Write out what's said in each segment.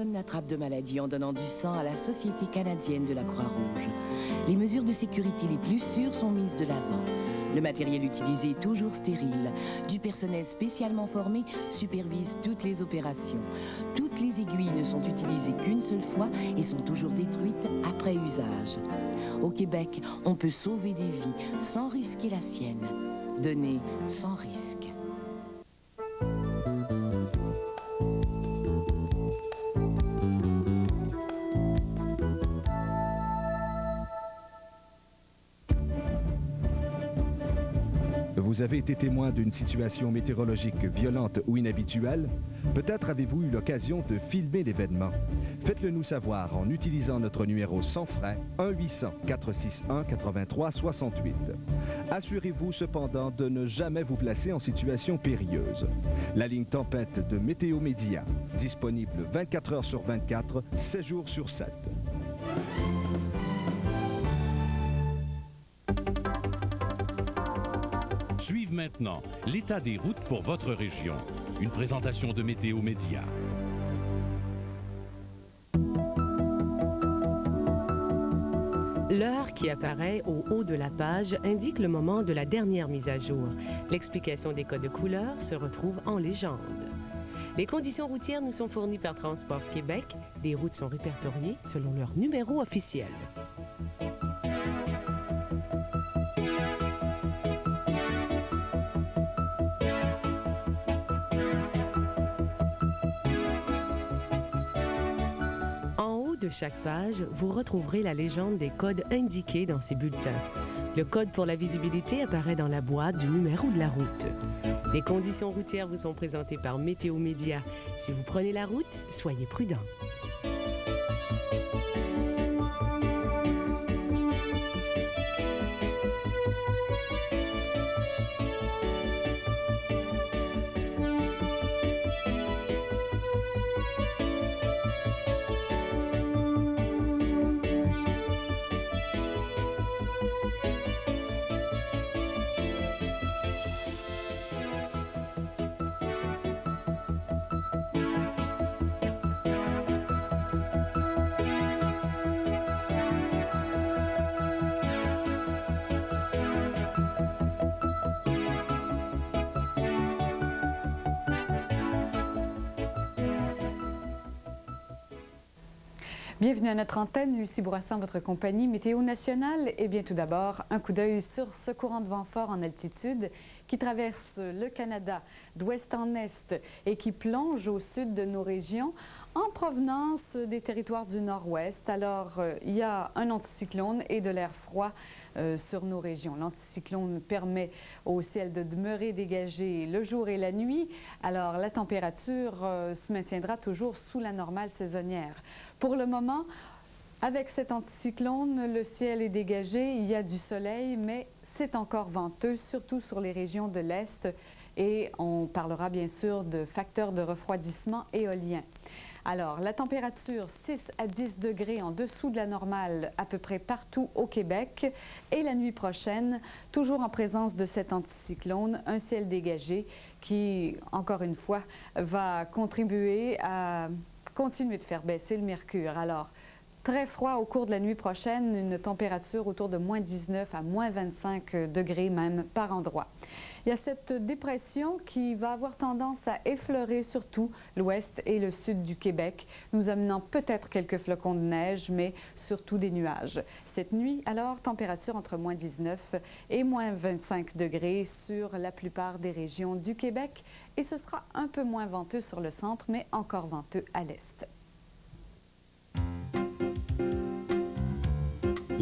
personne n'attrape de maladie en donnant du sang à la Société canadienne de la Croix-Rouge. Les mesures de sécurité les plus sûres sont mises de l'avant. Le matériel utilisé est toujours stérile. Du personnel spécialement formé supervise toutes les opérations. Toutes les aiguilles ne sont utilisées qu'une seule fois et sont toujours détruites après usage. Au Québec, on peut sauver des vies sans risquer la sienne. Donner sans risque. Vous avez été témoin d'une situation météorologique violente ou inhabituelle? Peut-être avez-vous eu l'occasion de filmer l'événement. Faites-le nous savoir en utilisant notre numéro sans frais 1-800-461-8368. Assurez-vous cependant de ne jamais vous placer en situation périlleuse. La ligne tempête de Météo Média, disponible 24 heures sur 24, 7 jours sur 7. Suivez maintenant l'état des routes pour votre région. Une présentation de Météo Média. L'heure qui apparaît au haut de la page indique le moment de la dernière mise à jour. L'explication des codes de couleurs se retrouve en légende. Les conditions routières nous sont fournies par Transport Québec. Des routes sont répertoriées selon leur numéro officiel. De chaque page, vous retrouverez la légende des codes indiqués dans ces bulletins. Le code pour la visibilité apparaît dans la boîte du numéro de la route. Les conditions routières vous sont présentées par Météo Média. Si vous prenez la route, soyez prudents. Bienvenue à notre antenne, Lucie Bourassa, votre compagnie Météo Nationale. Et bien tout d'abord, un coup d'œil sur ce courant de vent fort en altitude qui traverse le Canada d'ouest en est et qui plonge au sud de nos régions en provenance des territoires du nord-ouest. Alors, il y a un anticyclone et de l'air froid sur nos régions. L'anticyclone permet au ciel de demeurer dégagé le jour et la nuit. Alors, la température se maintiendra toujours sous la normale saisonnière. Pour le moment, avec cet anticyclone, le ciel est dégagé, il y a du soleil, mais c'est encore venteux, surtout sur les régions de l'Est. Et on parlera bien sûr de facteurs de refroidissement éolien. Alors, la température 6 à 10 degrés en dessous de la normale à peu près partout au Québec. Et la nuit prochaine, toujours en présence de cet anticyclone, un ciel dégagé qui, encore une fois, va contribuer à continuer de faire baisser le mercure. Alors, très froid au cours de la nuit prochaine, une température autour de moins 19 à moins 25 degrés même par endroit. Il y a cette dépression qui va avoir tendance à effleurer surtout l'ouest et le sud du Québec, nous amenant peut-être quelques flocons de neige, mais surtout des nuages. Cette nuit, alors, température entre moins 19 et moins 25 degrés sur la plupart des régions du Québec. Et ce sera un peu moins venteux sur le centre, mais encore venteux à l'est.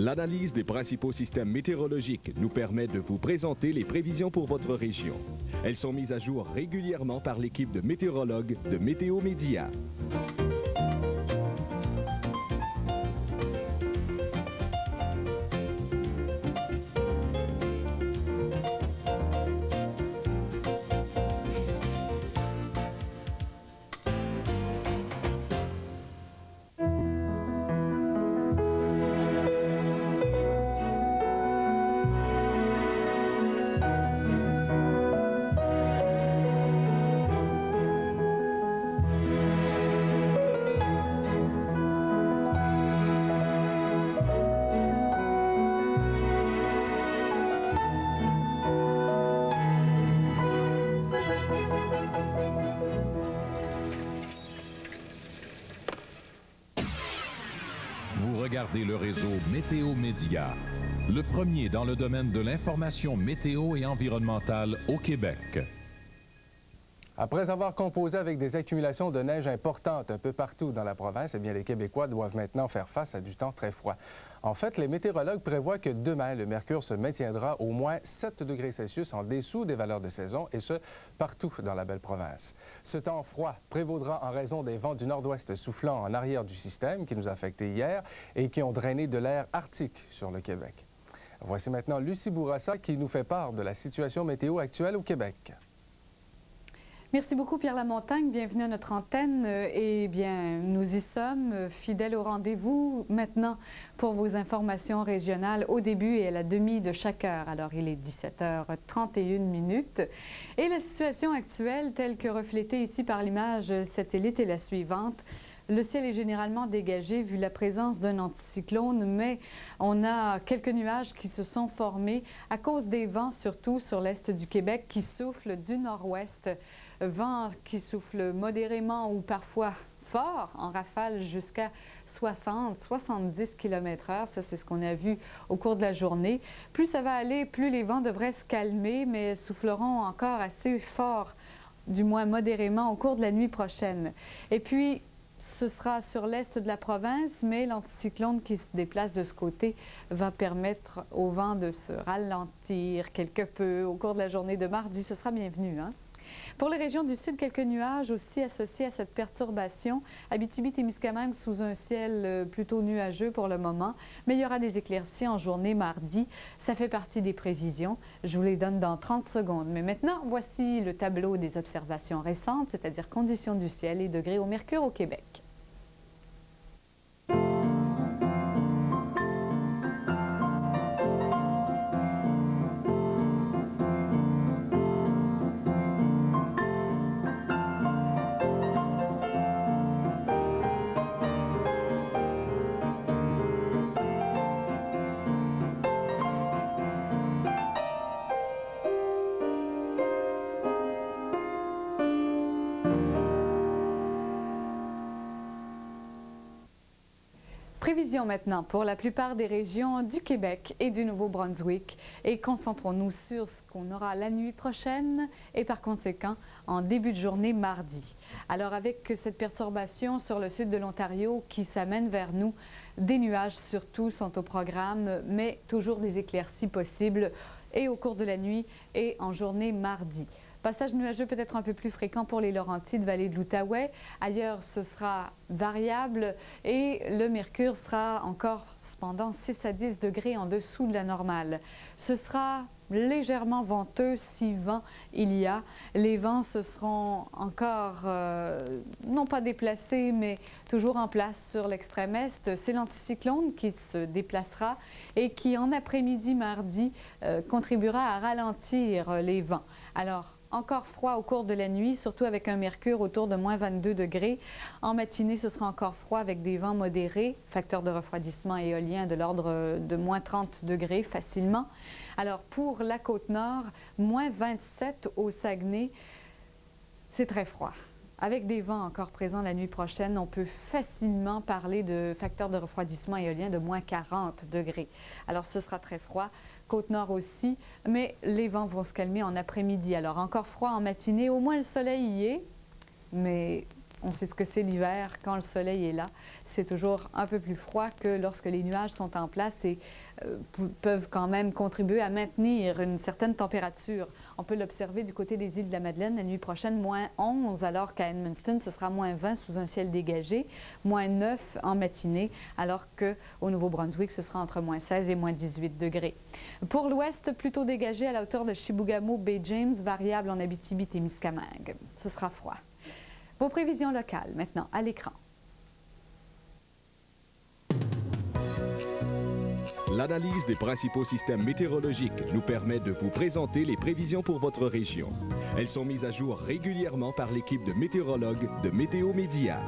L'analyse des principaux systèmes météorologiques nous permet de vous présenter les prévisions pour votre région. Elles sont mises à jour régulièrement par l'équipe de météorologues de Météo Média. regardez le réseau Météo Média, le premier dans le domaine de l'information météo et environnementale au Québec. Après avoir composé avec des accumulations de neige importantes un peu partout dans la province, eh bien, les Québécois doivent maintenant faire face à du temps très froid. En fait, les météorologues prévoient que demain, le mercure se maintiendra au moins 7 degrés Celsius en dessous des valeurs de saison, et ce, partout dans la belle province. Ce temps froid prévaudra en raison des vents du nord-ouest soufflant en arrière du système qui nous a affectés hier et qui ont drainé de l'air arctique sur le Québec. Voici maintenant Lucie Bourassa qui nous fait part de la situation météo actuelle au Québec. Merci beaucoup Pierre Lamontagne, bienvenue à notre antenne. Eh bien, nous y sommes, fidèles au rendez-vous maintenant pour vos informations régionales au début et à la demi de chaque heure. Alors, il est 17h31 et la situation actuelle telle que reflétée ici par l'image satellite est la suivante. Le ciel est généralement dégagé vu la présence d'un anticyclone, mais on a quelques nuages qui se sont formés à cause des vents, surtout sur l'est du Québec, qui soufflent du nord-ouest. Vent qui souffle modérément ou parfois fort, en rafale jusqu'à 60-70 km/h. Ça, c'est ce qu'on a vu au cours de la journée. Plus ça va aller, plus les vents devraient se calmer, mais souffleront encore assez fort, du moins modérément, au cours de la nuit prochaine. Et puis, ce sera sur l'est de la province, mais l'anticyclone qui se déplace de ce côté va permettre au vent de se ralentir quelque peu au cours de la journée de mardi. Ce sera bienvenu, hein? Pour les régions du sud, quelques nuages aussi associés à cette perturbation. Abitibi-Témiscamingue sous un ciel plutôt nuageux pour le moment, mais il y aura des éclaircies en journée mardi. Ça fait partie des prévisions. Je vous les donne dans 30 secondes. Mais maintenant, voici le tableau des observations récentes, c'est-à-dire conditions du ciel et degrés au mercure au Québec. Prévision maintenant pour la plupart des régions du Québec et du Nouveau-Brunswick et concentrons-nous sur ce qu'on aura la nuit prochaine et par conséquent en début de journée mardi. Alors avec cette perturbation sur le sud de l'Ontario qui s'amène vers nous, des nuages surtout sont au programme, mais toujours des éclaircies possibles et au cours de la nuit et en journée mardi. Passage nuageux peut-être un peu plus fréquent pour les Laurentides, vallée de l'Outaouais. Ailleurs, ce sera variable et le mercure sera encore cependant 6 à 10 degrés en dessous de la normale. Ce sera légèrement venteux si vent il y a. Les vents se seront encore, non pas déplacés, mais toujours en place sur l'extrême est. C'est l'anticyclone qui se déplacera et qui, en après-midi mardi, contribuera à ralentir les vents. Alors, encore froid au cours de la nuit, surtout avec un mercure autour de moins 22 degrés. En matinée, ce sera encore froid avec des vents modérés, facteur de refroidissement éolien de l'ordre de moins 30 degrés facilement. Alors pour la Côte-Nord, moins 27 au Saguenay, c'est très froid. Avec des vents encore présents la nuit prochaine, on peut facilement parler de facteur de refroidissement éolien de moins 40 degrés. Alors ce sera très froid. Côte-Nord aussi, mais les vents vont se calmer en après-midi. Alors encore froid en matinée, au moins le soleil y est, mais on sait ce que c'est l'hiver quand le soleil est là. C'est toujours un peu plus froid que lorsque les nuages sont en place et peuvent quand même contribuer à maintenir une certaine température. On peut l'observer du côté des îles de la Madeleine la nuit prochaine, moins 11, alors qu'à Edmundston, ce sera moins 20 sous un ciel dégagé, moins 9 en matinée, alors qu'au Nouveau-Brunswick, ce sera entre moins 16 et moins 18 degrés. Pour l'ouest, plutôt dégagé à la hauteur de Chibougamau, Baie-James, variable en Abitibi-Témiscamingue. Ce sera froid. Vos prévisions locales, maintenant, à l'écran. L'analyse des principaux systèmes météorologiques nous permet de vous présenter les prévisions pour votre région. Elles sont mises à jour régulièrement par l'équipe de météorologues de Météo Média.